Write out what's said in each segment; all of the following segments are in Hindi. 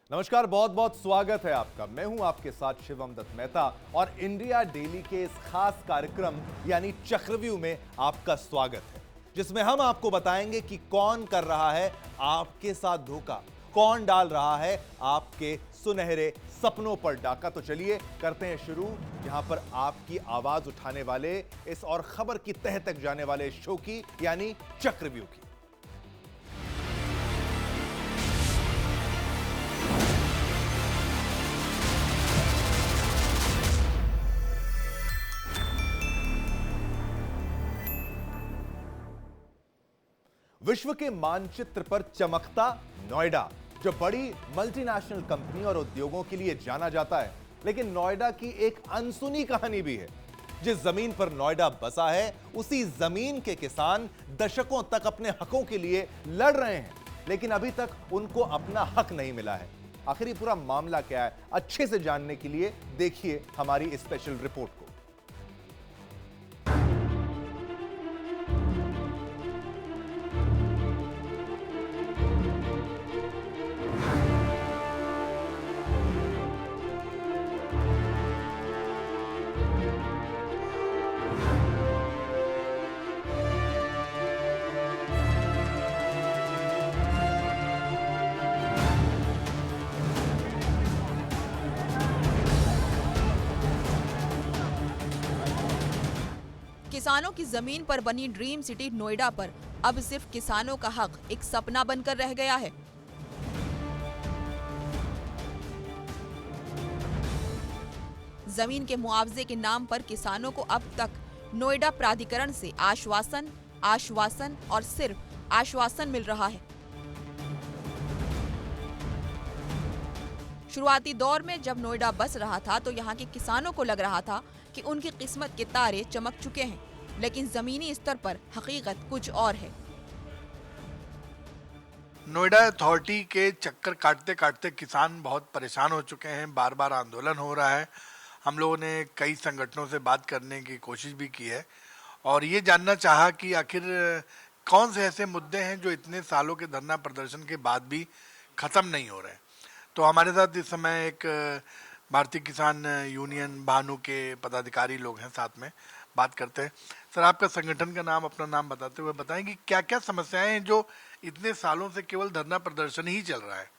नमस्कार, बहुत बहुत स्वागत है आपका। मैं हूं आपके साथ शिवम दत्त मेहता और इंडिया डेली के इस खास कार्यक्रम यानी चक्रव्यूह में आपका स्वागत है, जिसमें हम आपको बताएंगे कि कौन कर रहा है आपके साथ धोखा, कौन डाल रहा है आपके सुनहरे सपनों पर डाका। तो चलिए करते हैं शुरू। यहां पर आपकी आवाज उठाने वाले इस और खबर की तह तक जाने वाले इस शो की यानी चक्रव्यूह की। विश्व के मानचित्र पर चमकता नोएडा, जो बड़ी मल्टीनेशनल कंपनी और उद्योगों के लिए जाना जाता है, लेकिन नोएडा की एक अनसुनी कहानी भी है। जिस जमीन पर नोएडा बसा है, उसी जमीन के किसान दशकों तक अपने हकों के लिए लड़ रहे हैं, लेकिन अभी तक उनको अपना हक नहीं मिला है। आखिर ये पूरा मामला क्या है, अच्छे से जानने के लिए देखिए हमारी स्पेशल रिपोर्ट को। किसानों की जमीन पर बनी ड्रीम सिटी नोएडा पर अब सिर्फ किसानों का हक एक सपना बनकर रह गया है। जमीन के मुआवजे के नाम पर किसानों को अब तक नोएडा प्राधिकरण से आश्वासन, आश्वासन और सिर्फ आश्वासन मिल रहा है। शुरुआती दौर में जब नोएडा बस रहा था तो यहाँ के किसानों को लग रहा था कि उनकी किस्मत के तारे चमक चुके हैं, लेकिन जमीनी स्तर पर हकीकत कुछ और है। नोएडा अथॉरिटी के चक्कर काटते काटते किसान बहुत परेशान हो चुके हैं। बार बार आंदोलन हो रहा है। हम लोगों ने कई संगठनों से बात करने की कोशिश भी की है और ये जानना चाहा कि आखिर कौन से ऐसे मुद्दे हैं जो इतने सालों के धरना प्रदर्शन के बाद भी खत्म नहीं हो रहे। तो हमारे साथ इस समय एक भारतीय किसान यूनियन भानु के पदाधिकारी लोग हैं, साथ में बात करते हैं। सर, आपका संगठन का नाम, अपना नाम बताते हुए बताएं कि क्या क्या समस्याएं हैं जो इतने सालों से केवल धरना प्रदर्शन ही चल रहा है।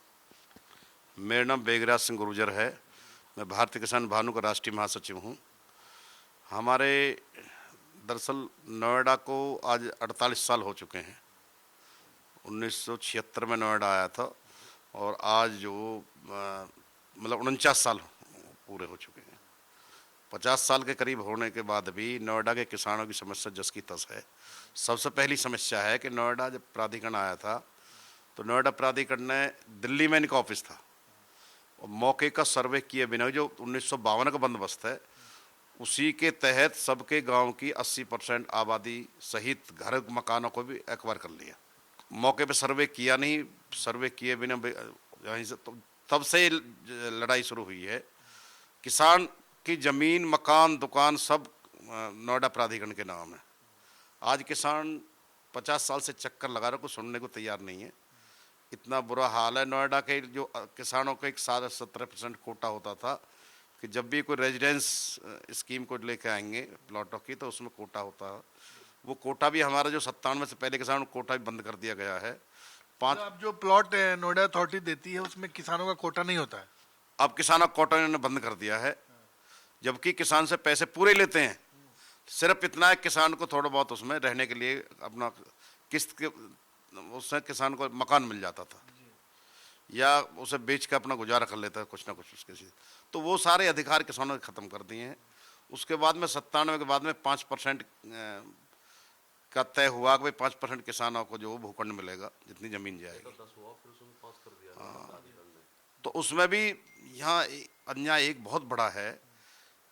मेरा नाम बेगराज सिंह गुर्जर है। मैं भारतीय किसान भानु का राष्ट्रीय महासचिव हूँ। हमारे दरअसल नोएडा को आज 48 साल हो चुके हैं। 1976 में नोएडा आया था और आज जो मतलब 49 साल पूरे हो चुके हैं। 50 साल के करीब होने के बाद भी नोएडा के किसानों की समस्या जस की तस है। सबसे पहली समस्या है कि नोएडा जब प्राधिकरण आया था तो नोएडा प्राधिकरण ने, दिल्ली में इनका ऑफिस था और मौके का सर्वे किए बिना, जो 1952 का बंदोबस्त है उसी के तहत सबके गांव की 80% आबादी सहित घर मकानों को भी एक्वायर कर लिया। मौके पे सर्वे किया नहीं, सर्वे किए बिना यहीं से तो तब से लड़ाई शुरू हुई है। किसान की जमीन, मकान, दुकान सब नोएडा प्राधिकरण के नाम है। आज किसान 50 साल से चक्कर लगा रहे, कुछ सुनने को तैयार नहीं है। इतना बुरा हाल है। नोएडा के जो किसानों को एक 17% कोटा होता था कि जब भी कोई रेजिडेंस स्कीम को लेकर आएंगे प्लॉटों की तो उसमें कोटा होता है। वो कोटा भी हमारा जो 97 से पहले किसानों को कोटा भी बंद कर दिया गया है। अब जो प्लॉट नोएडा अथॉरिटी देती है उसमें किसानों का कोटा नहीं होता है। अब किसानों का कोटा इन्होंने बंद कर दिया है, जबकि किसान से पैसे पूरे लेते हैं। सिर्फ इतना है किसान को थोड़ा बहुत उसमें रहने के लिए अपना किस्त के उससे किसान को मकान मिल जाता था या उसे बेच के अपना गुजारा कर लेता है कुछ ना कुछ उसके से। तो वो सारे अधिकार किसानों ने ख़त्म कर दिए हैं। उसके बाद में 97 के बाद में 5% का तय हुआ कि भाई 5% किसानों को जो भूखंड मिलेगा, जितनी ज़मीन जाएगी। तो उसमें भी यहाँ अन्याय एक बहुत बड़ा है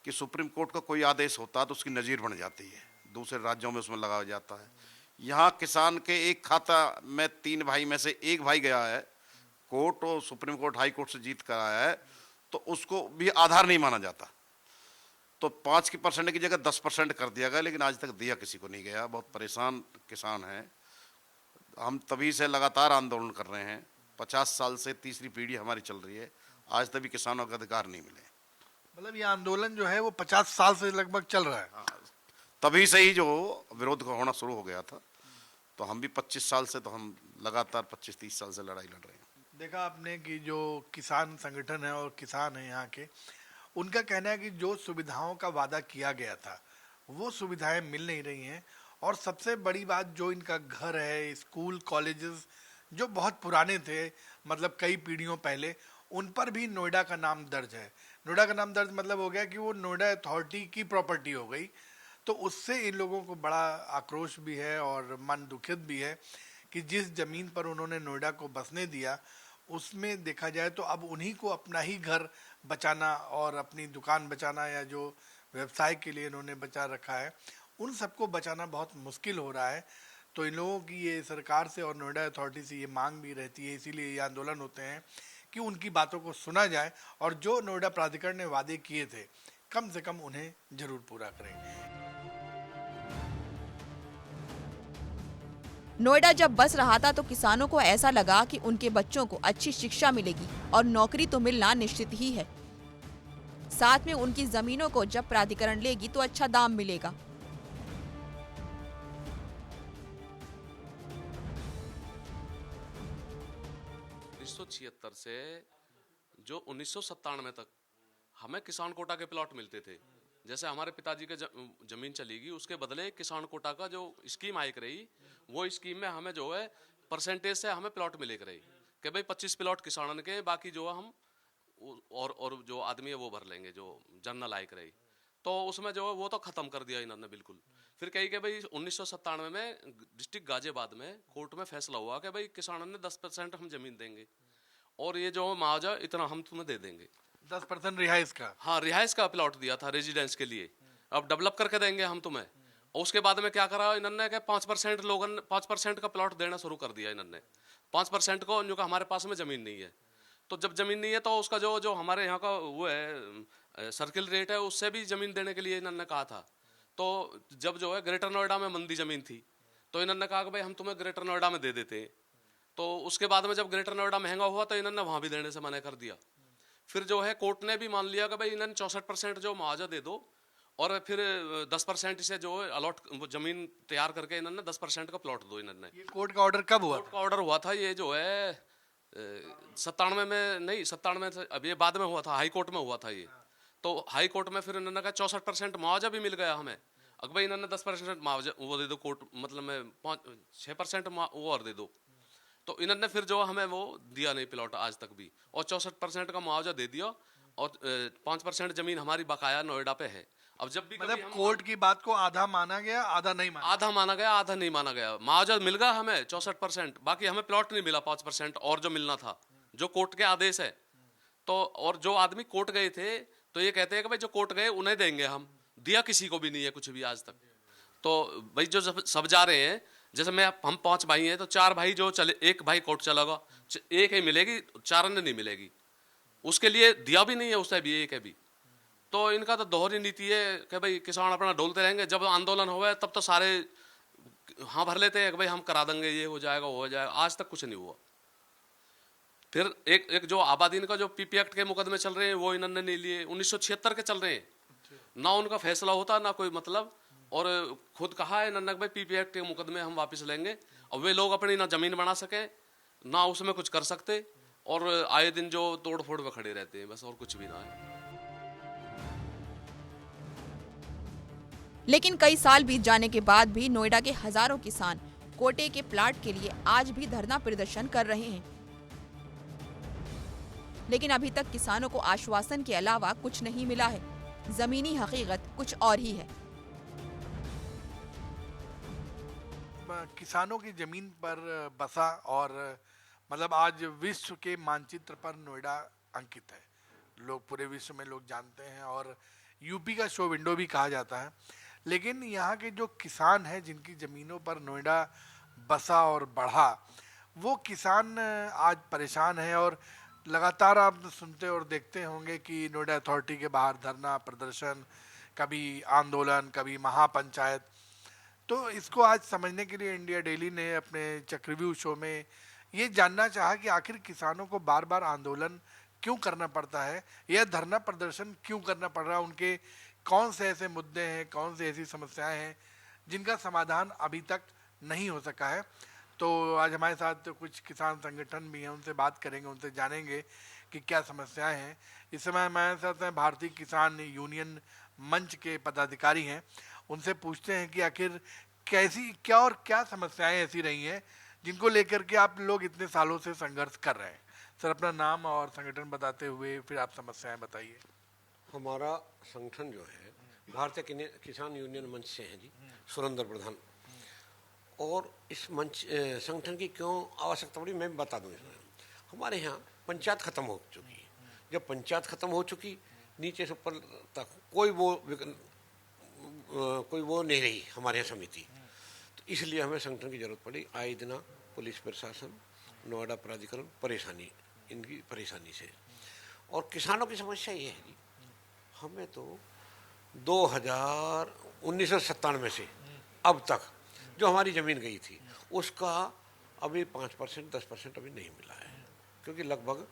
कि सुप्रीम कोर्ट का कोई आदेश होता है तो उसकी नज़ीर बन जाती है, दूसरे राज्यों में उसमें लगाया जाता है। यहाँ किसान के एक खाता में 3 भाई में से एक भाई गया है कोर्ट और सुप्रीम कोर्ट, हाई कोर्ट से जीत कर आया है, तो उसको भी आधार नहीं माना जाता। तो 5% की जगह 10% कर दिया गया, लेकिन आज तक दिया किसी को नहीं गया। बहुत परेशान किसान हैं। हम तभी से लगातार आंदोलन कर रहे हैं 50 साल से तीसरी पीढ़ी हमारी चल रही है, आज तक भी किसानों का अधिकार नहीं मिले। मतलब ये आंदोलन जो है वो 50 साल से लगभग चल रहा है। तभी से ही जो विरोध होना शुरू हो गया था, तो हम भी 25 साल से, तो हम लगातार 25-30 साल से लड़ाई लड़ रहे हैं। देखा आपने कि जो किसान संगठन है और किसान है यहाँ के, उनका कहना है कि जो सुविधाओं का वादा किया गया था वो सुविधाएं मिल नहीं रही हैं, और सबसे बड़ी बात जो इनका घर है, स्कूल कॉलेजेस जो बहुत पुराने थे, मतलब कई पीढ़ियों पहले, उन पर भी नोएडा का नाम दर्ज है। नोएडा का नाम दर्ज मतलब हो गया कि वो नोएडा अथॉरिटी की प्रॉपर्टी हो गई। तो उससे इन लोगों को बड़ा आक्रोश भी है और मन दुखित भी है कि जिस जमीन पर उन्होंने नोएडा को बसने दिया, उसमें देखा जाए तो अब उन्हीं को अपना ही घर बचाना और अपनी दुकान बचाना, या जो व्यवसाय के लिए इन्होंने बचा रखा है, उन सबको बचाना बहुत मुश्किल हो रहा है। तो इन लोगों की ये सरकार से और नोएडा अथॉरिटी से ये मांग भी रहती है, इसीलिए ये आंदोलन होते हैं कि उनकी बातों को सुना जाए और जो नोएडा प्राधिकरण ने वादे किए थे कम से कम उन्हें जरूर पूरा करें। नोएडा जब बस रहा था तो किसानों को ऐसा लगा कि उनके बच्चों को अच्छी शिक्षा मिलेगी और नौकरी तो मिलना निश्चित ही है। साथ में उनकी जमीनों को जब प्राधिकरण लेगी तो अच्छा दाम मिलेगा। से जो 1997 तक हमें किसान कोटा के प्लॉट मिलते थे। जैसे हमारे पिताजी के जमीन चलेगी, उसके बदले किसान कोटा का जो स्कीम आई रही, वो स्कीम में हमें जो है परसेंटेज से हमें प्लॉट मिले रही कि भाई 25 प्लॉट किसानन के, बाकी जो हम और जो आदमी है वो भर लेंगे, जो जनरल आई रही। तो उसमें जो है वो तो खत्म कर दिया इन्होंने बिल्कुल। फिर कही कि भाई 1997 में डिस्ट्रिक्ट गाजियाबाद में कोर्ट में फैसला हुआ कि भाई किसानों ने 10% हम जमीन देंगे और ये जो मुआवजा इतना हम तुम्हें दे देंगे। 10% रिहाइश का? हाँ, रिहाइश का प्लॉट दिया था रेजिडेंस के लिए, अब डेवलप करके देंगे हम तुम्हें। और उसके बाद में क्या करा इन्होंने कि 5% लोगों ने 5% का प्लॉट देना शुरू कर दिया इन्होंने। 5% को, जो हमारे पास में जमीन नहीं है, तो जब जमीन नहीं है तो उसका जो हमारे यहाँ का वो है सर्किल रेट है, उससे भी जमीन देने के लिए इन्होंने कहा था। तो जब जो है ग्रेटर नोएडा में मंदी जमीन थी, तो इन्होंने कहा कि भाई हम तुम्हें ग्रेटर नोएडा में दे देते हैं। तो उसके बाद में जब ग्रेटर नोएडा महंगा हुआ तो इन्होंने वहाँ भी देने से मना कर दिया। फिर जो है कोर्ट ने भी मान लिया कि भाई इन्होंने 64% जो मुआवजा दे दो, और फिर 10% से जो है अलॉट जमीन तैयार करके इन्होंने 10% का प्लॉट दो इन्होंने। ये कोर्ट का ऑर्डर कब हुआ? कोर्ट का ऑर्डर हुआ था ये जो है 97 में नहीं, 97 से अब ये बाद में हुआ था, हाई कोर्ट में हुआ था ये। तो हाई कोर्ट में फिर इन्होंने कहा 64% मुआवजा भी मिल गया हमें। अगर भाई इन्होंने 10% मुआवजा वो दे दो, कोर्ट मतलब में 6% वो और दे दो। तो इन्होंने फिर जो हमें वो दिया नहीं प्लॉट आज तक भी, और 64% का मुआवजा दे दिया, और 5% जमीन हमारी बकाया नोएडा पे है। अब जब भी मतलब कोर्ट की बात को आधा माना गया, आधा नहीं माना? आधा माना गया, आधा नहीं माना गया। मुआवजा मिल गया हमें 64%, बाकी हमें प्लॉट नहीं मिला 5% और जो मिलना था, जो कोर्ट के आदेश है। तो और जो आदमी कोर्ट गए थे तो ये कहते हैं कि भाई जो कोर्ट गए उन्हें देंगे, हम दिया किसी को भी नहीं है कुछ भी आज तक। तो भाई जो सब जा रहे हैं, जैसे हम 5 भाई हैं, तो 4 भाई जो चले, एक भाई कोर्ट चला गया, एक ही मिलेगी, 4 ने नहीं मिलेगी, उसके लिए दिया भी नहीं है, उससे भी एक है भी। तो इनका तो दोहरी नीति है कि भाई किसान अपना डोलते रहेंगे, जब आंदोलन हुआ तब तो सारे हाँ भर लेते हैं कि भाई हम करा देंगे, ये हो जाएगा वो हो जाएगा। आज तक कुछ नहीं हुआ। फिर एक जो आबादी का जो पीपी एक्ट के मुकदमे चल रहे हैं वो इन्होंने नहीं लिए, 1976 के चल रहे हैं, ना उनका फैसला होता ना कोई मतलब। और खुद कहा है इन्होंने भाई पीपी एक्ट के मुकदमे हम वापस लेंगे। और वे लोग अपनी ना जमीन बना सके, ना उसमें कुछ कर सकते, और आए दिन जो तोड़ फोड़ में खड़े रहते हैं, बस और कुछ भी ना है। लेकिन कई साल बीत जाने के बाद भी नोएडा के हजारों किसान कोटे के प्लाट के लिए आज भी धरना प्रदर्शन कर रहे हैं। लेकिन अभी तक किसानों को आश्वासन के अलावा कुछ नहीं मिला है। जमीनी हकीकत कुछ और ही है। किसानों की जमीन पर बसा और मतलब आज विश्व के मानचित्र पर नोएडा अंकित है। लोग पूरे विश्व में लोग जानते हैं और यूपी का शो विंडो भी कहा जाता है। लेकिन यहाँ के जो किसान हैं जिनकी ज़मीनों पर नोएडा बसा और बढ़ा, वो किसान आज परेशान है। और लगातार आप सुनते और देखते होंगे कि नोएडा अथॉरिटी के बाहर धरना प्रदर्शन, कभी आंदोलन, कभी महापंचायत। तो इसको आज समझने के लिए इंडिया डेली ने अपने चक्रव्यूह शो में ये जानना चाहा कि आखिर किसानों को बार बार आंदोलन क्यों करना पड़ता है, यह धरना प्रदर्शन क्यों करना पड़ रहा है, उनके कौन से ऐसे मुद्दे हैं, कौन सी ऐसी समस्याएं हैं जिनका समाधान अभी तक नहीं हो सका है। तो आज हमारे साथ कुछ किसान संगठन भी हैं, उनसे बात करेंगे, उनसे जानेंगे कि क्या समस्याएं हैं। इस समय हमारे साथ हैं भारतीय किसान यूनियन मंच के पदाधिकारी हैं, उनसे पूछते हैं कि आखिर कैसी क्या समस्याएं ऐसी रही हैं जिनको लेकर के आप लोग इतने सालों से संघर्ष कर रहे हैं। सर, अपना नाम और संगठन बताते हुए फिर आप समस्याएं बताइए। हमारा संगठन जो है भारतीय किसान यूनियन मंच से है जी, सुरेंद्र प्रधान। और इस मंच संगठन की क्यों आवश्यकता पड़ी मैं बता दूं। इसमें हमारे यहाँ पंचायत खत्म हो चुकी है। जब पंचायत खत्म हो चुकी, नीचे से ऊपर तक कोई वो नहीं रही हमारे यहाँ समिति, तो इसलिए हमें संगठन की जरूरत पड़ी। आए दिन पुलिस प्रशासन, नोएडा प्राधिकरण परेशानी, इनकी परेशानी से। और किसानों की समस्या ये है जी, हमें तो 1997 से अब तक जो हमारी ज़मीन गई थी उसका अभी 5% 10% अभी नहीं मिला है, क्योंकि लगभग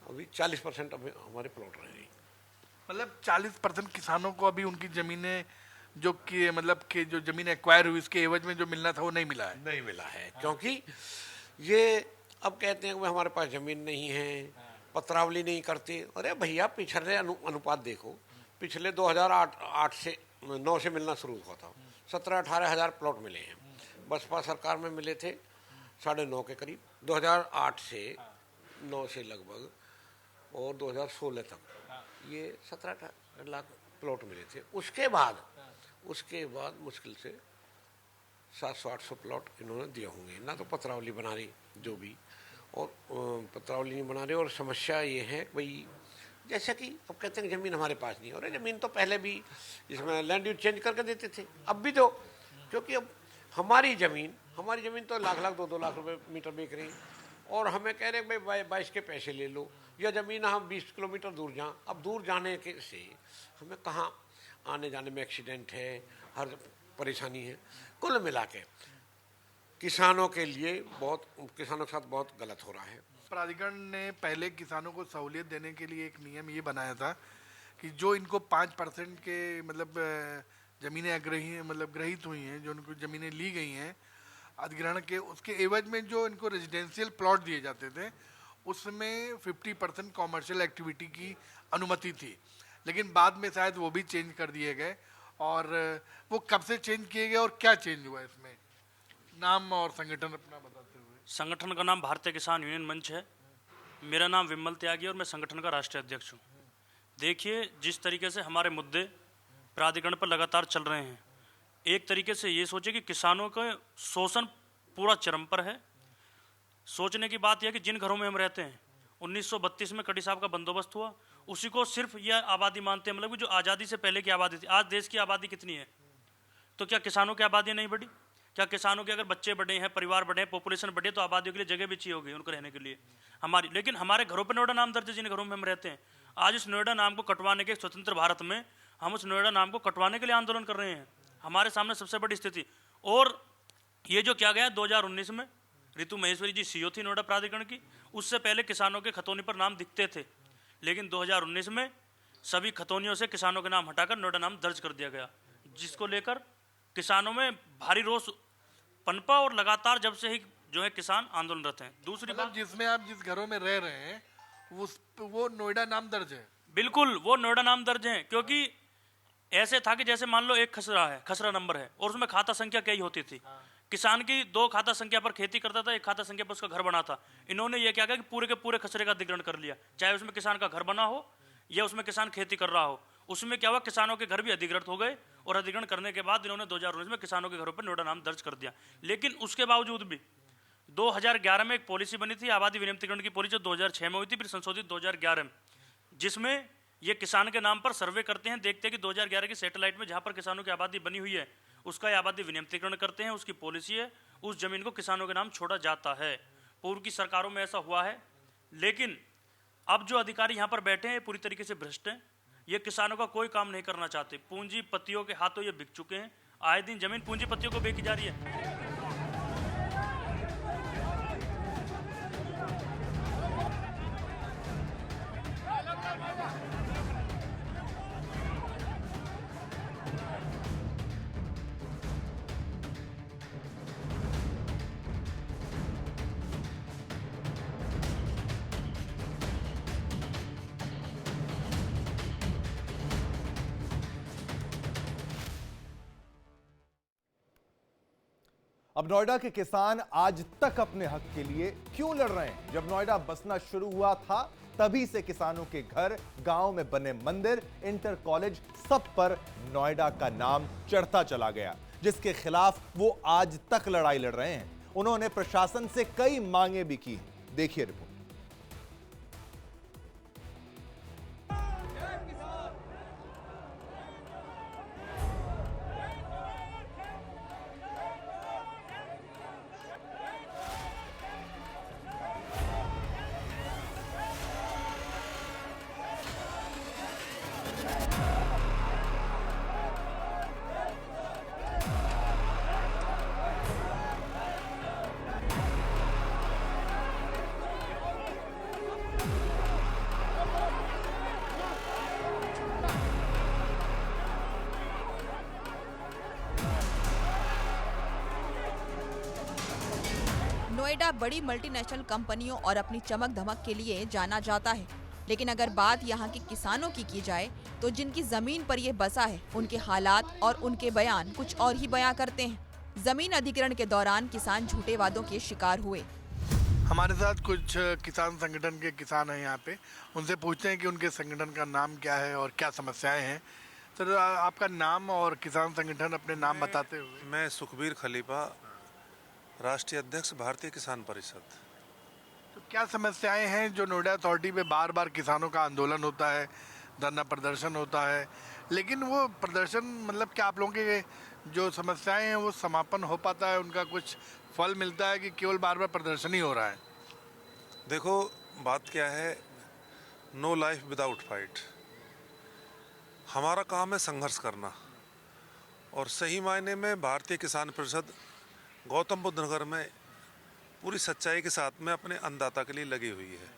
अभी 40% अभी हमारे प्लॉट रह गई। मतलब 40% किसानों को अभी उनकी जमीनें जो कि मतलब कि जो जमीन एक्वायर हुई इसके एवज में जो मिलना था वो नहीं मिला है। नहीं मिला है क्योंकि ये अब कहते हैं कि हमारे पास ज़मीन नहीं है, पत्रावली नहीं करते। अरे भैया, पिछले अनुपात देखो, पिछले 2008 से 9 से मिलना शुरू हुआ था, 17-18 हज़ार प्लॉट मिले हैं। बसपा सरकार में मिले थे 9.5 के करीब, 2008 से 9 से लगभग, और 2016 तक ये 17-18 लाख प्लॉट मिले थे। उसके बाद मुश्किल से 700-800 प्लॉट इन्होंने दिए होंगे, ना तो पत्रावली बना रही जो भी, और पत्रावली नहीं बना रहे। और समस्या ये है भाई, जैसा कि अब कहते हैं कि ज़मीन हमारे पास नहीं है, और ज़मीन तो पहले भी इसमें लैंड यूज चेंज करके देते थे, अब भी दो, क्योंकि अब हमारी ज़मीन तो लाख 2-2 लाख रुपए मीटर बेच रही है, और हमें कह रहे हैं भाई 22 के पैसे ले लो, या ज़मीन हम 20 किलोमीटर दूर जाएं। अब दूर जाने के से हमें कहाँ आने जाने में एक्सीडेंट है, हर परेशानी है। कुल मिला के किसानों के साथ बहुत गलत हो रहा है। प्राधिकरण ने पहले किसानों को सहूलियत देने के लिए एक नियम ये बनाया था कि जो इनको 5% के मतलब जमीनें ग्रहित हुई हैं, जो उनको जमीनें ली गई हैं अधिग्रहण के, उसके एवज में जो इनको रेजिडेंशियल प्लॉट दिए जाते थे उसमें 50% कॉमर्शियल एक्टिविटी की अनुमति थी। लेकिन बाद में शायद वो भी चेंज कर दिए गए। और वो कब से चेंज किए गए और क्या चेंज हुआ इसमें? नाम और संगठन अपना बताते हुए। संगठन का नाम भारतीय किसान यूनियन मंच है। मेरा नाम विमल त्यागी और मैं संगठन का राष्ट्रीय अध्यक्ष हूँ। देखिए, जिस तरीके से हमारे मुद्दे प्राधिकरण पर लगातार चल रहे हैं, एक तरीके से ये सोचे कि किसानों का शोषण पूरा चरम पर है। सोचने की बात यह है कि जिन घरों में हम रहते हैं, 1932 में कड़ी साहब का बंदोबस्त हुआ, उसी को सिर्फ यह आबादी मानते हैं, मतलब कि जो आज़ादी से पहले की आबादी थी। आज देश की आबादी कितनी है, तो क्या किसानों की आबादी नहीं बढ़ी? क्या किसानों के अगर बच्चे बढ़े हैं, परिवार बढ़े हैं, पॉपुलेशन बढ़े, तो आबादियों के लिए जगह भी चाहिए होगी उनको रहने के लिए लेकिन हमारे घरों पर नोएडा नाम दर्ज है, जिन घरों में हम रहते हैं। आज उस नोएडा नाम को कटवाने के, स्वतंत्र भारत में हम उस नोएडा नाम को कटवाने के लिए आंदोलन कर रहे हैं। हमारे सामने सबसे बड़ी स्थिति। और ये जो क्या गया 2019 में, ऋतु महेश्वरी जी सीईओ थी नोएडा प्राधिकरण की, उससे पहले किसानों के खतौनी पर नाम दिखते थे, लेकिन 2019 में सभी खतौनियों से किसानों के नाम हटाकर नोएडा नाम दर्ज कर दिया गया, जिसको लेकर किसानों में भारी रोष पनपा। और लगातार जब से ही जो है किसान आंदोलनरत हैं। दूसरी बात, जिसमें आप जिस घरों में रह रहे हैं वो नोएडा नाम दर्ज है? बिल्कुल, वो नोएडा नाम दर्ज है, क्योंकि ऐसे था कि जैसे मान लो एक खसरा नंबर है और उसमें खाता संख्या कई होती थी। किसान की 2 खाता संख्या पर खेती करता था, 1 खाता संख्या पर उसका घर बना था। इन्होंने ये क्या किया कि पूरे के पूरे खसरे का अधिग्रहण कर लिया, चाहे उसमें किसान का घर बना हो या उसमें किसान खेती कर रहा हो। उसमें क्या हुआ, किसानों के घर भी अधिग्रहित हो गए, और अधिग्रहण करने के बाद इन्होंने 2019 में किसानों के घरों पर नोएडा नाम दर्ज कर दिया। लेकिन उसके बावजूद भी 2011 में एक पॉलिसी बनी थी, आबादी विनियमितीकरण की पॉलिसी, जो 2006 में हुई थी, फिर संशोधित 2011 में, जिसमें ये किसान के नाम पर सर्वे करते हैं, देखते हैं कि 2011 की सैटेलाइट में जहाँ पर किसानों की आबादी बनी हुई है उसका आबादी विनियमितीकरण करते हैं, उसकी पॉलिसी है, उस जमीन को किसानों के नाम छोड़ा जाता है। पूर्व की सरकारों में ऐसा हुआ है, लेकिन अब जो अधिकारी यहाँ पर बैठे हैं पूरी तरीके से भ्रष्ट हैं। ये किसानों का कोई काम नहीं करना चाहते, पूंजीपतियों के हाथों ये बिक चुके हैं। आए दिन जमीन पूंजीपतियों को बेची जा रही है। अब नोएडा के किसान आज तक अपने हक के लिए क्यों लड़ रहे हैं? जब नोएडा बसना शुरू हुआ था तभी से किसानों के घर, गांव में बने मंदिर, इंटर कॉलेज, सब पर नोएडा का नाम चढ़ता चला गया, जिसके खिलाफ वो आज तक लड़ाई लड़ रहे हैं। उन्होंने प्रशासन से कई मांगे भी की। देखिए रिपोर्ट। नोएडा बड़ी मल्टीनेशनल कंपनियों और अपनी चमक धमक के लिए जाना जाता है, लेकिन अगर बात यहाँ के किसानों की जाए तो जिनकी जमीन पर ये बसा है, उनके हालात और उनके बयान कुछ और ही बयां करते हैं। जमीन अधिग्रहण के दौरान किसान झूठे वादों के शिकार हुए। हमारे साथ कुछ किसान संगठन के किसान हैं यहाँ पे, उनसे पूछते हैं कि उनके संगठन का नाम क्या है और क्या समस्याएं हैं। सर, आपका नाम और किसान संगठन अपने नाम बताते हुए। मैं सुखबीर खलीफा, राष्ट्रीय अध्यक्ष भारतीय किसान परिषद। तो क्या समस्याएं हैं जो नोएडा अथॉरिटी पे बार बार किसानों का आंदोलन होता है, धरना प्रदर्शन होता है, लेकिन वो प्रदर्शन मतलब क्या आप लोगों के जो समस्याएं हैं वो समापन हो पाता है, उनका कुछ फल मिलता है कि केवल बार बार प्रदर्शन ही हो रहा है? देखो, बात क्या है, नो लाइफ विदाउट फाइट। हमारा काम है संघर्ष करना, और सही मायने में भारतीय किसान परिषद गौतम बुद्ध नगर में पूरी सच्चाई के साथ में अपने अन्नदाता के लिए लगी हुई है।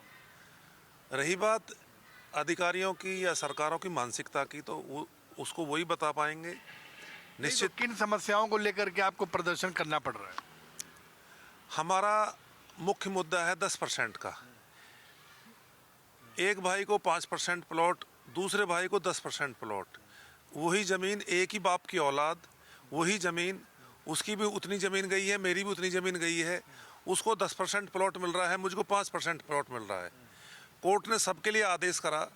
रही बात अधिकारियों की या सरकारों की मानसिकता की, तो उसको वही बता पाएंगे। निश्चित। तो किन समस्याओं को लेकर के आपको प्रदर्शन करना पड़ रहा है? हमारा मुख्य मुद्दा है 10% का। एक भाई को 5% प्लॉट, दूसरे भाई को 10% प्लॉट। वही ज़मीन, एक ही बाप की औलाद, वही ज़मीन, उसकी भी उतनी ज़मीन गई है, मेरी भी उतनी ज़मीन गई है। उसको 10% प्लॉट मिल रहा है, मुझको 5% प्लॉट मिल रहा है। कोर्ट ने सबके लिए आदेश करा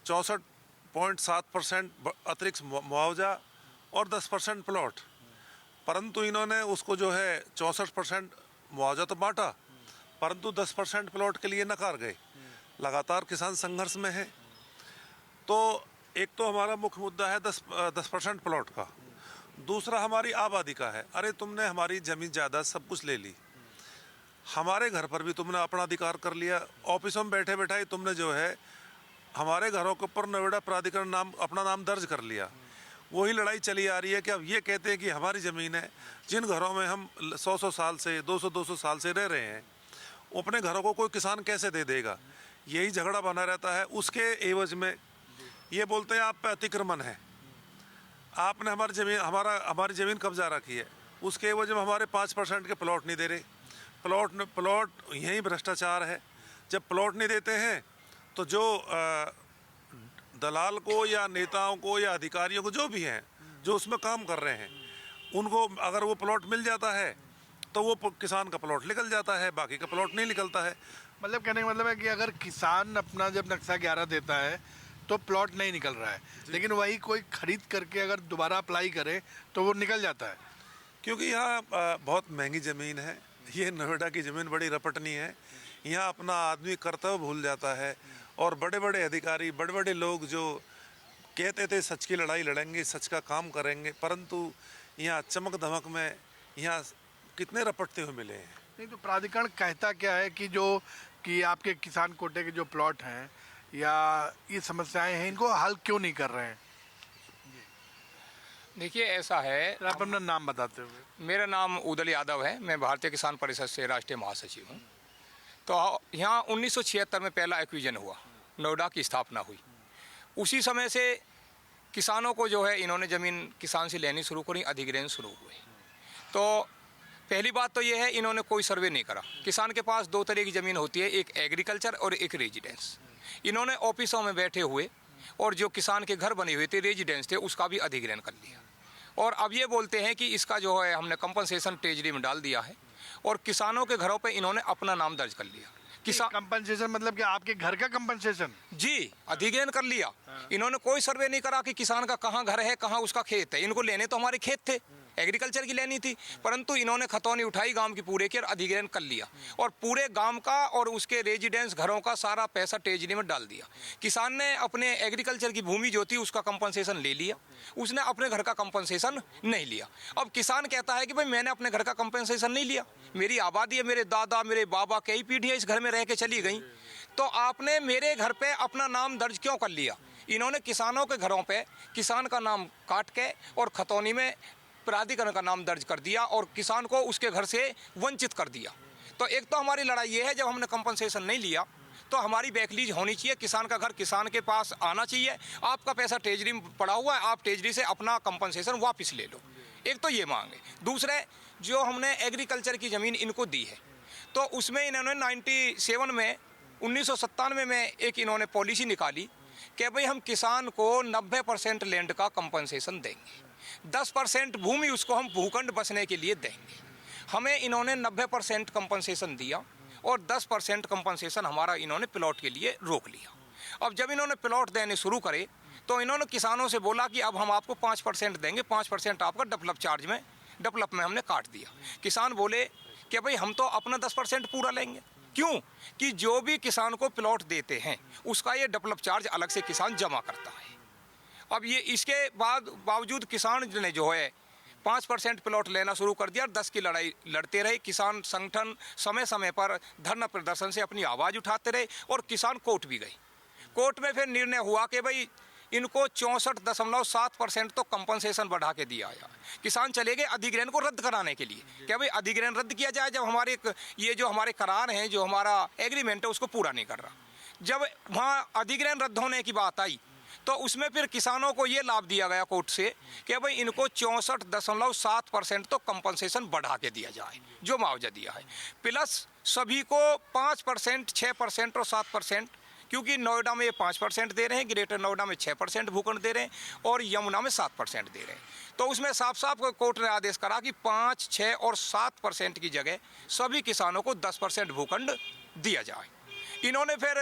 64.7% अतिरिक्त मुआवजा और 10% प्लॉट, परंतु इन्होंने उसको जो है 64% मुआवजा तो बांटा, परंतु 10% प्लॉट के लिए नकार गए। लगातार किसान संघर्ष में है। तो एक तो हमारा मुख्य मुद्दा है 10% प्लॉट का, दूसरा हमारी आबादी का है। अरे तुमने हमारी जमीन जायदाद सब कुछ ले ली, हमारे घर पर भी तुमने अपना अधिकार कर लिया। ऑफिसों में बैठे बैठे तुमने जो है हमारे घरों के ऊपर नोएडा प्राधिकरण नाम, अपना नाम दर्ज कर लिया। वही लड़ाई चली आ रही है कि अब ये कहते हैं कि हमारी ज़मीन है। जिन घरों में हम 100 साल से 200 साल से रह रहे हैं, अपने घरों को कोई किसान कैसे दे देगा? यही झगड़ा बना रहता है। उसके एवज में ये बोलते हैं आप पे अतिक्रमण है, आपने हमारी ज़मीन कब्जा रखी है। उसके एवज में हमारे 5% के प्लॉट नहीं दे रहे। प्लॉट यही भ्रष्टाचार है। जब प्लॉट नहीं देते हैं तो जो दलाल को या नेताओं को या अधिकारियों को, जो भी हैं, जो उसमें काम कर रहे हैं, उनको अगर वो प्लॉट मिल जाता है तो वो किसान का प्लॉट निकल जाता है, बाकी का प्लॉट नहीं निकलता है। मतलब कहने का मतलब है कि अगर किसान अपना जब नक्शा 11 देता है तो प्लॉट नहीं निकल रहा है, लेकिन वही कोई खरीद करके अगर दोबारा अप्लाई करे तो वो निकल जाता है। क्योंकि यहाँ बहुत महंगी ज़मीन है। ये नोएडा की ज़मीन बड़ी रपटनी है। यहाँ अपना आदमी कर्तव्य भूल जाता है, और बड़े बड़े अधिकारी, बड़े बड़े लोग जो कहते थे सच की लड़ाई लड़ेंगे, सच का काम करेंगे, परंतु यहाँ चमक धमक में यहाँ कितने रपटते हुए मिले हैं। नहीं तो प्राधिकरण कहता क्या है कि आपके किसान कोटे के जो प्लॉट हैं या ये समस्याएं हैं, इनको हल क्यों नहीं कर रहे हैं? देखिए, ऐसा है। आप अपना नाम बताते हुए। मेरा नाम उदल यादव है, मैं भारतीय किसान परिषद से राष्ट्रीय महासचिव हूँ। तो यहाँ 1976 में पहला एक्विजन हुआ, नोएडा की स्थापना हुई। उसी समय से किसानों को जो है इन्होंने ज़मीन किसान से लेनी शुरू करी, अधिग्रहण शुरू हुए। तो पहली बात तो ये है, इन्होंने कोई सर्वे नहीं करा। किसान के पास 2 तरह की ज़मीन होती है, एक एग्रीकल्चर और एक रेजिडेंस। इन्होंने ऑफिसों में बैठे हुए और जो किसान के घर बने हुए थे, रेजिडेंस थे, उसका भी अधिग्रहण कर लिया। और अब ये बोलते हैं कि इसका जो है हमने कंपनसेशन ट्रेजरी में डाल दिया है और किसानों के घरों पे इन्होंने अपना नाम दर्ज कर लिया। कंपनसेशन मतलब कि आपके घर का कंपनसेशन? जी, अधिग्रहण कर लिया। इन्होंने कोई सर्वे नहीं करा कि किसान का कहाँ घर है, कहाँ उसका खेत है। इनको लेने तो हमारे खेत थे, एग्रीकल्चर की लेनी थी, परंतु इन्होंने खतौनी उठाई गांव की पूरे की और अधिग्रहण कर लिया और पूरे गांव का और उसके रेजिडेंस घरों का सारा पैसा ट्रेजरी में डाल दिया। किसान ने अपने एग्रीकल्चर की भूमि जो थी उसका कंपनसेशन ले लिया, उसने अपने घर का कंपनसेशन नहीं लिया। अब किसान कहता है कि भाई मैंने अपने घर का कंपनसेशन नहीं लिया, मेरी आबादी है, मेरे दादा मेरे बाबा कई पीढ़ियाँ इस घर में रह के चली गई, तो आपने मेरे घर पे अपना नाम दर्ज क्यों कर लिया? इन्होंने किसानों के घरों पे किसान का नाम काट के और खतौनी में प्राधिकरण का नाम दर्ज कर दिया और किसान को उसके घर से वंचित कर दिया। तो एक तो हमारी लड़ाई ये है, जब हमने कंपनसेशन नहीं लिया तो हमारी बैकलीज होनी चाहिए, किसान का घर किसान के पास आना चाहिए। आपका पैसा ट्रेजरी में पड़ा हुआ है, आप ट्रेजरी से अपना कंपनसेशन वापस ले लो। एक तो ये मांग है। दूसरे, जो हमने एग्रीकल्चर की ज़मीन इनको दी है तो उसमें इन्होंने 1997 में एक इन्होंने पॉलिसी निकाली कि भाई हम किसान को 90% लैंड का कंपनसेशन देंगे, 10% भूमि उसको हम भूखंड बसने के लिए देंगे। हमें इन्होंने 90% कंपनसेशन दिया और 10% कंपनसेशन हमारा इन्होंने प्लॉट के लिए रोक लिया। अब जब इन्होंने प्लॉट देने शुरू करे तो इन्होंने किसानों से बोला कि अब हम आपको 5% देंगे, 5% आपका डेवलप में हमने काट दिया। किसान बोले कि भाई हम तो अपना 10% पूरा लेंगे। क्यों? कि जो भी किसान को प्लॉट देते हैं उसका ये डेवलप चार्ज अलग से किसान जमा करता है। अब ये इसके बावजूद किसान ने जो है 5% प्लॉट लेना शुरू कर दिया और 10 की लड़ाई लड़ते रहे। किसान संगठन समय समय पर धरना प्रदर्शन से अपनी आवाज़ उठाते रहे और किसान कोर्ट भी गए। कोर्ट में फिर निर्णय हुआ कि भाई इनको 64.7% तो कंपनसेशन बढ़ा के दिया गया। किसान चले गए अधिग्रहण को रद्द कराने के लिए, क्या भाई अधिग्रहण रद्द किया जाए जब हमारे ये जो हमारे करार हैं, जो हमारा एग्रीमेंट है उसको पूरा नहीं कर रहा। जब वहाँ अधिग्रहण रद्द होने की बात आई तो उसमें फिर किसानों को ये लाभ दिया गया कोर्ट से कि भाई इनको 64.7% तो कंपनसेशन बढ़ा के दिया जाए जो मुआवजा दिया है, प्लस सभी को 5%, 6% और 7%, क्योंकि नोएडा में ये 5% दे रहे हैं, ग्रेटर नोएडा में 6% भूखंड दे रहे हैं और यमुना में 7% दे रहे हैं। तो उसमें साफ साफ कोर्ट ने आदेश करा कि 5, 6 और 7% की जगह सभी किसानों को 10% भूखंड दिया जाए। इन्होंने फिर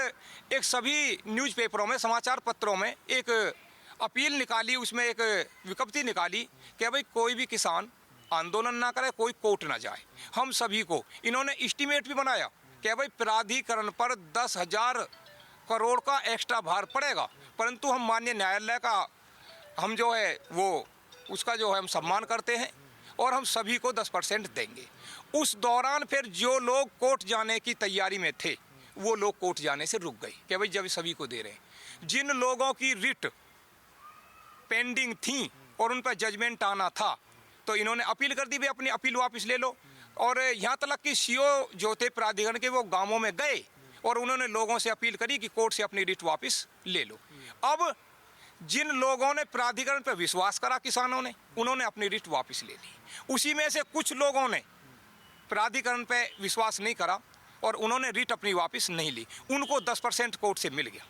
एक सभी न्यूज़पेपरों में, समाचार पत्रों में एक अपील निकाली, उसमें एक विज्ञप्ति निकाली कि भाई कोई भी किसान आंदोलन ना करे, कोई कोर्ट ना जाए। हम सभी को इन्होंने एस्टीमेट भी बनाया कि भाई प्राधिकरण पर 10,000 करोड़ का एक्स्ट्रा भार पड़ेगा, परंतु हम माननीय न्यायालय का हम जो है वो उसका जो है हम सम्मान करते हैं और हम सभी को 10% देंगे। उस दौरान फिर जो लोग कोर्ट जाने की तैयारी में थे वो लोग कोर्ट जाने से रुक गए कि भाई जब सभी को दे रहे हैं। जिन लोगों की रिट पेंडिंग थी और उन पर जजमेंट आना था तो इन्होंने अपील कर दी, भाई अपनी अपील वापस ले लो। और यहाँ तक कि सीओ जो थे प्राधिकरण के वो गाँवों में गए और उन्होंने लोगों से अपील करी कि कोर्ट से अपनी रिट वापस ले लो। अब जिन लोगों ने प्राधिकरण पर विश्वास करा किसानों ने, उन्होंने अपनी रिट वापस ले ली। उसी में से कुछ लोगों ने प्राधिकरण पर विश्वास नहीं करा और उन्होंने रिट अपनी वापस नहीं ली, उनको 10% कोर्ट से मिल गया,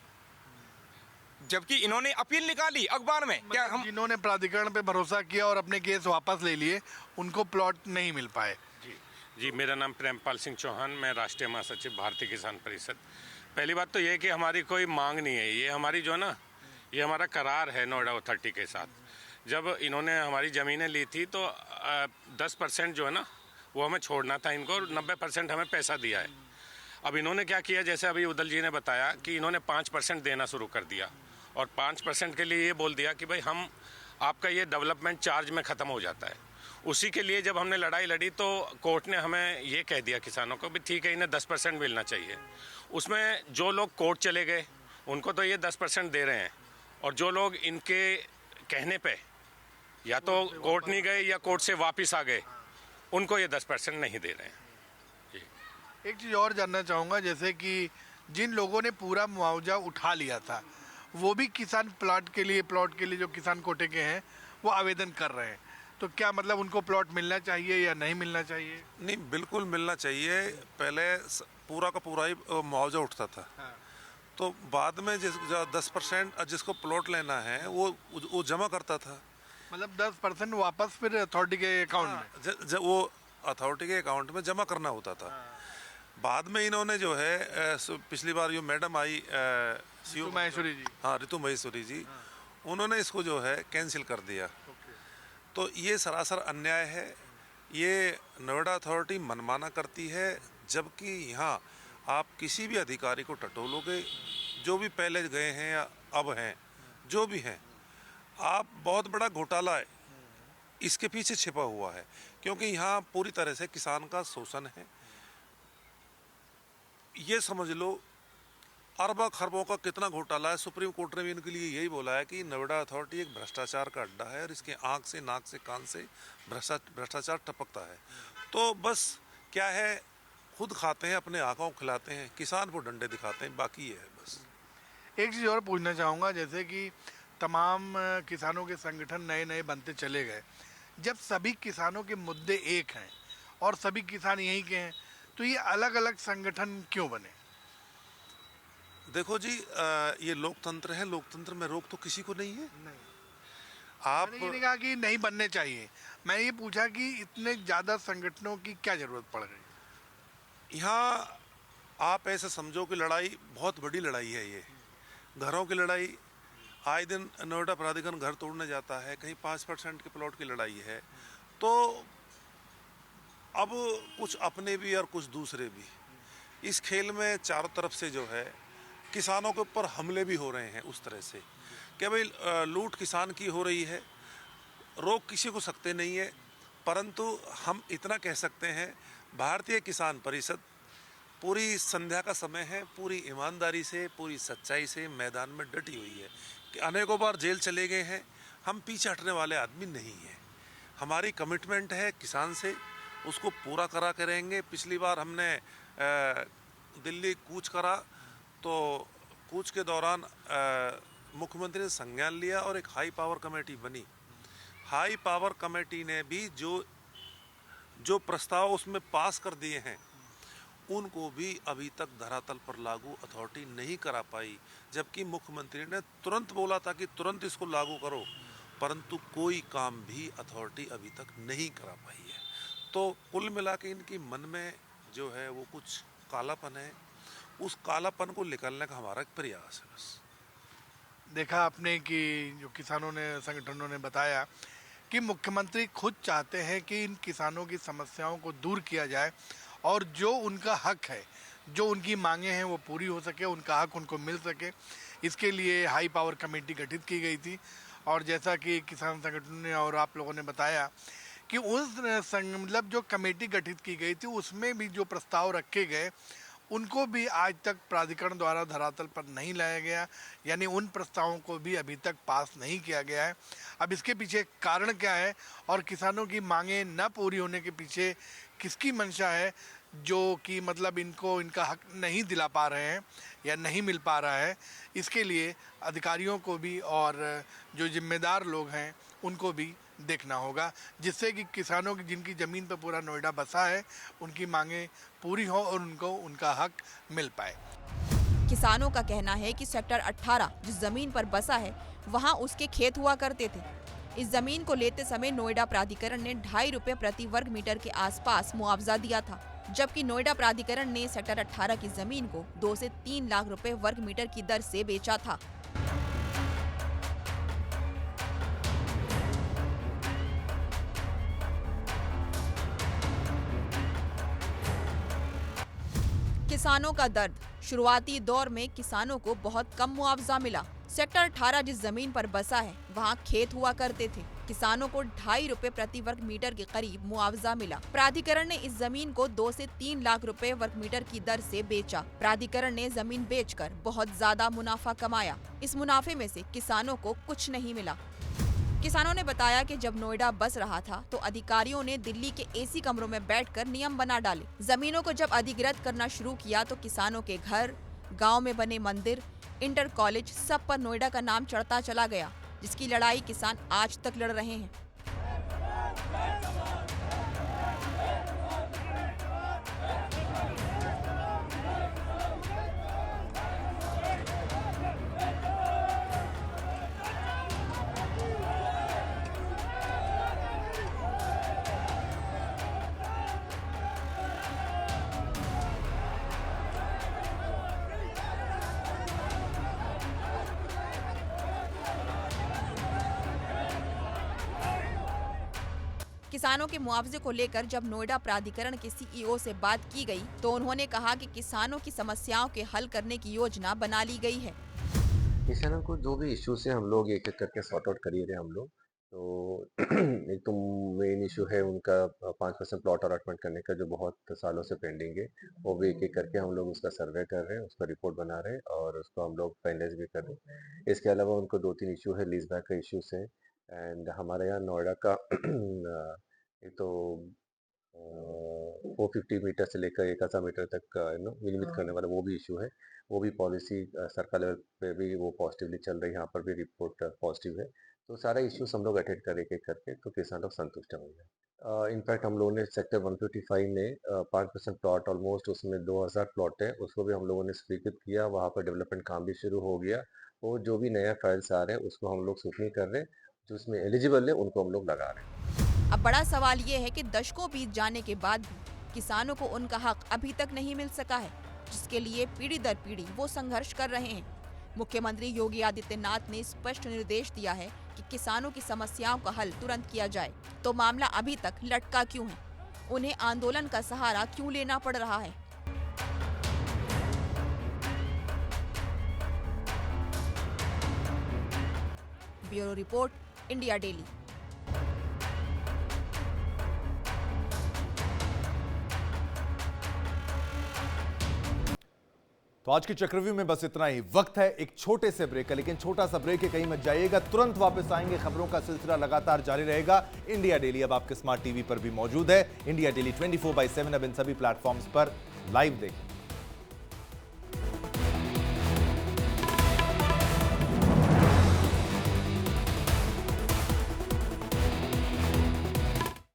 जबकि इन्होंने अपील निकाली अखबार में। क्या हम जिन्होंने प्राधिकरण पे भरोसा किया और अपने केस वापस ले लिए उनको प्लॉट नहीं मिल पाए? जी, मेरा नाम प्रेमपाल सिंह चौहान, मैं राष्ट्रीय महासचिव भारतीय किसान परिषद। पहली बात तो ये है कि हमारी कोई मांग नहीं है, ये हमारी जो ना ये हमारा करार है नोएडा अथॉरिटी के साथ। जब इन्होंने हमारी ज़मीनें ली थी तो 10% जो है ना वो हमें छोड़ना था इनको और 90% हमें पैसा दिया है। अब इन्होंने क्या किया, जैसे अभी उदल जी ने बताया कि इन्होंने 5% देना शुरू कर दिया और 5% के लिए ये बोल दिया कि भाई हम आपका ये डेवलपमेंट चार्ज में ख़त्म हो जाता है। उसी के लिए जब हमने लड़ाई लड़ी तो कोर्ट ने हमें ये कह दिया किसानों को भी ठीक है इन्हें 10% मिलना चाहिए। उसमें जो लोग कोर्ट चले गए उनको तो ये 10% दे रहे हैं और जो लोग इनके कहने पे या तो कोर्ट नहीं गए या कोर्ट से वापस आ गए उनको ये 10% नहीं दे रहे हैं। जी। एक चीज़ और जानना चाहूँगा, जैसे कि जिन लोगों ने पूरा मुआवजा उठा लिया था वो भी किसान प्लॉट के लिए जो किसान कोटे के हैं वो आवेदन कर रहे हैं, तो क्या मतलब उनको प्लॉट मिलना चाहिए या नहीं मिलना चाहिए? नहीं, बिल्कुल मिलना चाहिए। पहले पूरा का पूरा ही मुआवजा उठता था। हाँ। तो बाद में 10% जिसको प्लॉट लेना है वो जमा करता था। मतलब 10% वापस फिर अथॉरिटी के अकाउंट में, जब वो अथॉरिटी के अकाउंट में जमा करना होता था। बाद में इन्होंने जो है पिछली बार जो मैडम आई ऋतु महेश्वरी जी, हाँ ऋतु महेश्वरी जी, उन्होंने इसको जो है कैंसिल कर दिया। तो ये सरासर अन्याय है। ये नोएडा अथॉरिटी मनमाना करती है, जबकि यहाँ आप किसी भी अधिकारी को टटोलोगे, जो भी पहले गए हैं या अब हैं, जो भी हैं, आप बहुत बड़ा घोटाला है इसके पीछे छिपा हुआ है, क्योंकि यहाँ पूरी तरह से किसान का शोषण है। ये समझ लो अरबों खरबों का कितना घोटाला है। सुप्रीम कोर्ट ने भी इनके लिए यही बोला है कि नोएडा अथॉरिटी एक भ्रष्टाचार का अड्डा है और इसके आंख से, नाक से, कान से भ्रष्टाचार टपकता है। तो बस क्या है, खुद खाते हैं, अपने आंखों को खिलाते हैं, किसान को डंडे दिखाते हैं, बाकी ये है बस। एक चीज़ और पूछना चाहूँगा, जैसे कि तमाम किसानों के संगठन नए नए बनते चले गए, जब सभी किसानों के मुद्दे एक हैं और सभी किसान यहीं के हैं, तो ये अलग अलग संगठन क्यों बने? देखो जी, ये लोकतंत्र है, लोकतंत्र में रोक तो किसी को नहीं है। नहीं, आप मैंने ये नहीं कहा कि नहीं बनने चाहिए, मैं ये पूछा कि इतने ज़्यादा संगठनों की क्या ज़रूरत पड़ गई? यहाँ आप ऐसे समझो कि लड़ाई बहुत बड़ी लड़ाई है। ये घरों की लड़ाई, आए दिन नोएडा प्राधिकरण घर तोड़ने जाता है, कहीं 5% के प्लॉट की लड़ाई है। तो अब कुछ अपने भी और कुछ दूसरे भी, इस खेल में चारों तरफ से जो है किसानों के ऊपर हमले भी हो रहे हैं उस तरह से कि भाई लूट किसान की हो रही है। रोक किसी को सकते नहीं है, परंतु हम इतना कह सकते हैं, भारतीय किसान परिषद पूरी संध्या का समय है, पूरी ईमानदारी से, पूरी सच्चाई से मैदान में डटी हुई है। कि अनेकों बार जेल चले गए हैं, हम पीछे हटने वाले आदमी नहीं हैं। हमारी कमिटमेंट है किसान से, उसको पूरा करा करेंगे। पिछली बार हमने दिल्ली कूच करा, तो कूच के दौरान मुख्यमंत्री ने संज्ञान लिया और एक हाई पावर कमेटी बनी। हाई पावर कमेटी ने भी जो प्रस्ताव उसमें पास कर दिए हैं, उनको भी अभी तक धरातल पर लागू अथॉरिटी नहीं करा पाई, जबकि मुख्यमंत्री ने तुरंत बोला था कि तुरंत इसको लागू करो, परंतु कोई काम भी अथॉरिटी अभी तक नहीं करा पाई है। तो कुल मिला के इनकी मन में जो है वो कुछ कालापन है, उस कालापन को निकालने का हमारा एक प्रयास है बस। देखा आपने कि जो किसानों ने, संगठनों ने बताया कि मुख्यमंत्री खुद चाहते हैं कि इन किसानों की समस्याओं को दूर किया जाए और जो उनका हक है, जो उनकी मांगे हैं वो पूरी हो सके, उनका हक उनको मिल सके। इसके लिए हाई पावर कमेटी गठित की गई थी और जैसा कि किसान संगठनों ने और आप लोगों ने बताया कि उस मतलब जो कमेटी गठित की गई थी उसमें भी जो प्रस्ताव रखे गए उनको भी आज तक प्राधिकरण द्वारा धरातल पर नहीं लाया गया, यानी उन प्रस्तावों को भी अभी तक पास नहीं किया गया है। अब इसके पीछे कारण क्या है और किसानों की मांगें न पूरी होने के पीछे किसकी मंशा है, जो कि मतलब इनको इनका हक नहीं दिला पा रहे हैं या नहीं मिल पा रहा है, इसके लिए अधिकारियों को भी और जो जिम्मेदार लोग हैं उनको भी देखना होगा, जिससे कि किसानों की जिनकी ज़मीन पर पूरा नोएडा बसा है उनकी मांगें पूरी हो और उनको उनका हक मिल पाए। किसानों का कहना है कि सेक्टर 18 जिस जमीन पर बसा है वहां उसके खेत हुआ करते थे। इस जमीन को लेते समय नोएडा प्राधिकरण ने 2.5 रुपए प्रति वर्ग मीटर के आसपास मुआवजा दिया था, जबकि नोएडा प्राधिकरण ने सेक्टर 18 की जमीन को 2 से 3 लाख रुपए वर्ग मीटर की दर से बेचा था। किसानों का दर्द। शुरुआती दौर में किसानों को बहुत कम मुआवजा मिला। सेक्टर 18 जिस जमीन पर बसा है वहां खेत हुआ करते थे। किसानों को 2.5 रुपए प्रति वर्ग मीटर के करीब मुआवजा मिला। प्राधिकरण ने इस जमीन को 2 से 3 लाख रुपए वर्ग मीटर की दर से बेचा। प्राधिकरण ने जमीन बेचकर बहुत ज्यादा मुनाफा कमाया। इस मुनाफे में से किसानों को कुछ नहीं मिला। किसानों ने बताया कि जब नोएडा बस रहा था तो अधिकारियों ने दिल्ली के एसी कमरों में बैठकर नियम बना डाले। जमीनों को जब अधिग्रहित करना शुरू किया तो किसानों के घर, गांव में बने मंदिर, इंटर कॉलेज, सब पर नोएडा का नाम चढ़ता चला गया, जिसकी लड़ाई किसान आज तक लड़ रहे हैं। किसानों के मुआवजे को लेकर जब नोएडा प्राधिकरण के सीईओ से बात की गई तो उन्होंने कहा कि किसानों की समस्याओं के हल करने की योजना बना ली गई है। किसानों को जो भी इश्यूज है हम लोग एक एक करके सॉर्ट आउट करिए रहे हम लोग। तो एक तो मेन इशू है उनका 5% प्लॉट अलॉटमेंट करने का जो बहुत सालों से पेंडिंग है, वो भी एक एक करके हम लोग उसका सर्वे कर रहे हैं, उसका रिपोर्ट बना रहे हैं और उसको हम लोग फाइनलाइज भी कर रहे हैं। इसके अलावा उनको 2-3 इशू है, लीज बैक का इश्यूज है एंड हमारे यहाँ नोएडा का एक तो 450 मीटर से लेकर 1000 मीटर तक विनियमित करने वाला वो भी इशू है। वो भी पॉलिसी सरकार लेवल पे भी वो पॉजिटिवली चल रही है, यहाँ पर भी रिपोर्ट पॉजिटिव है। तो सारा इश्यूज हम लोग अटेंड कर एक एक करके तो किसान लोग संतुष्ट होंगे। इनफैक्ट हम लोगों ने सेक्टर 155 में 5% प्लॉट ऑलमोस्ट उसमें 2000 प्लॉट है, उसको भी हम लोगों ने स्वीकृत किया। वहाँ पर डेवलपमेंट काम भी शुरू हो गया और जो भी नया फाइल्स आ रहे हैं उसको हम लोग स्क्रूटनी कर रहे हैं, जो उसमें एलिजिबल है उनको हम लोग लगा रहे हैं। अब बड़ा सवाल ये है कि दशकों बीत जाने के बाद भी किसानों को उनका हक अभी तक नहीं मिल सका है, जिसके लिए पीढ़ी दर पीढ़ी वो संघर्ष कर रहे हैं। मुख्यमंत्री योगी आदित्यनाथ ने स्पष्ट निर्देश दिया है कि किसानों की समस्याओं का हल तुरंत किया जाए, तो मामला अभी तक लटका क्यों है? उन्हें आंदोलन का सहारा क्यों लेना पड़ रहा है? Bureau report, India daily. तो आज की चक्रव्यूह में बस इतना ही। वक्त है एक छोटे से ब्रेक का, लेकिन छोटा सा ब्रेक है, कहीं मत जाइएगा, तुरंत वापस आएंगे। खबरों का सिलसिला लगातार जारी रहेगा। इंडिया डेली अब आपके स्मार्ट टीवी पर भी मौजूद है। इंडिया डेली 24/7 अब इन सभी प्लेटफॉर्म्स पर लाइव देखें।